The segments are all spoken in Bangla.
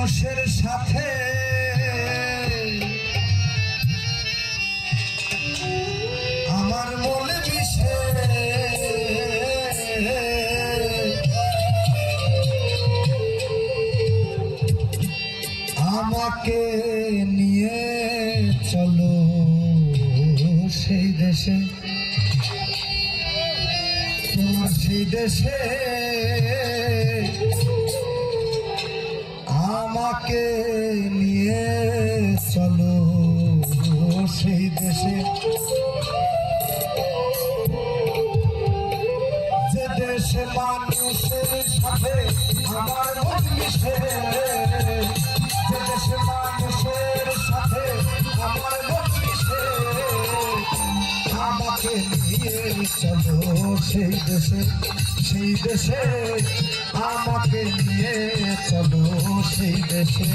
মানুষের সাথে আমার মনে মিশে আমাকে নিয়ে চলো সেই দেশে, তোমার সেই দেশে আমাকে নিয়ে চলো সেই দেশে, যে দেশে মানুষের সাথে আমার মন মিশে, যে দেশে মানুষের সাথে আমার মন মিশে আমাকে নিয়ে চলো সেই দেশে, সেই দেশে আমাকে নিয়ে চলো সেই দেশে।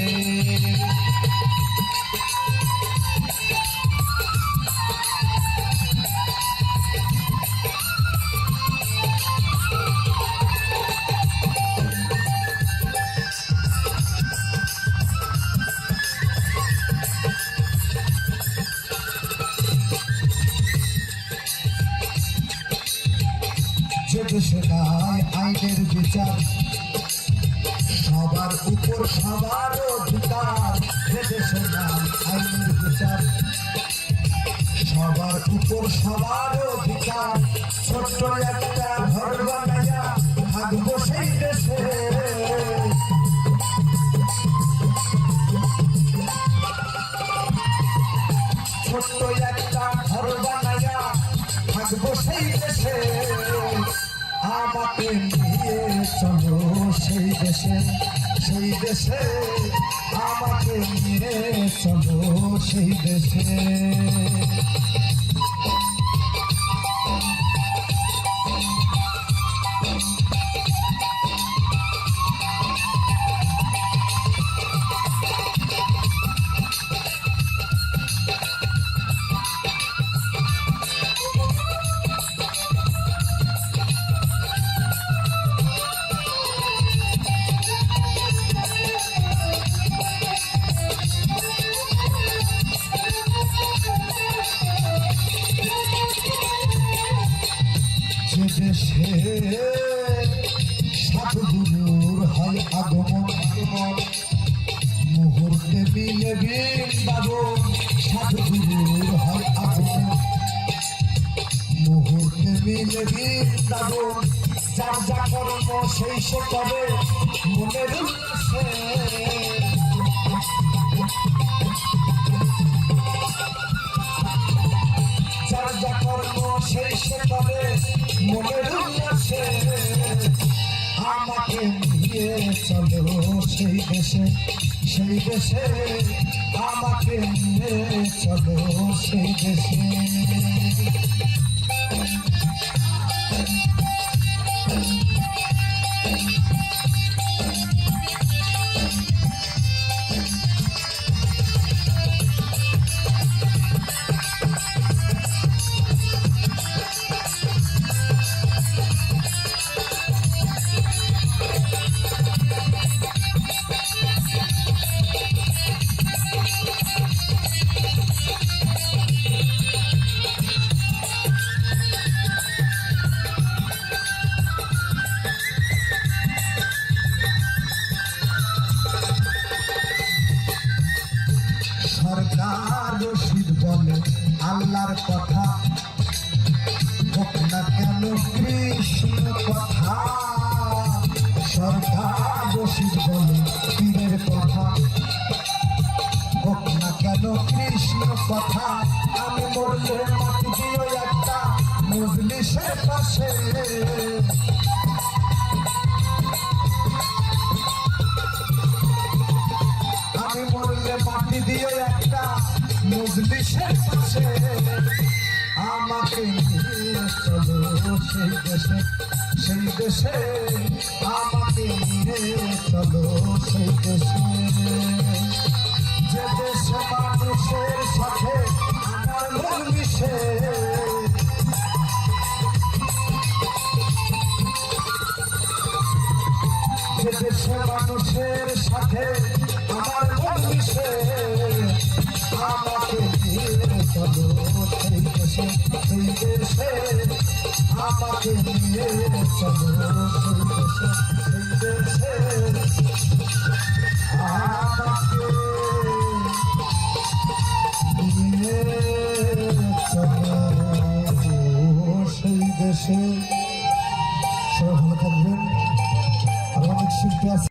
যে দেশে নাই আইনের বিচার, সবার উপর সবার অধিকার, যে দেশে নাই আইনের বিচার, সবার উপর সবার অধিকার, ছোট্ট একটা ঘর বানাইয়া থাকবো সেই দেশে, ছোট্ট একটা ঘর বানাইয়া থাকবো সেই দেশে, আমাকে নিয়ে চলো সেই দেশে, সেই দেশে আমাকে নিয়ে চলো সেই দেশে। যে দেশে সাধুগুরুর হয় আগমন, মুহূর্তে মিলে বৃন্দাবন, সাধুগুরুর হয় আগমন, মুহূর্তে মিলে বৃন্দাবন, যার যা কর্ম সেই সে করে মনের উল্লাসে, যার যা কর্ম সেই সে করে মনের উল্লাসে, আমাকে নিয়ে চলো সেই দেশে, সেই দেশে আমাকে নিয়ে চলো সেই দেশে। সরকার রশিদ বলে আল্লাহর কথা, হোক না কেন কৃষ্ণ কথা, সরকার রশিদ বলে পীরের কথা, হোক না কেন কৃষ্ণ কথা, আমি মরলে মাটি দিও একটা মজলিসের পাশে, আমি মরলে মাটি দিও একটা মজলিসের পাশে, আমাকে নিয়ে চলো সেই দেশে, সেই দেশে আমাকে নিয়ে চলো সেই দেশে, যে দেশে মানুষের সাথে আমার মন মিশে, যে দেশে মানুষের সাথে আমাকে নিয়ে চলো সেই দেশে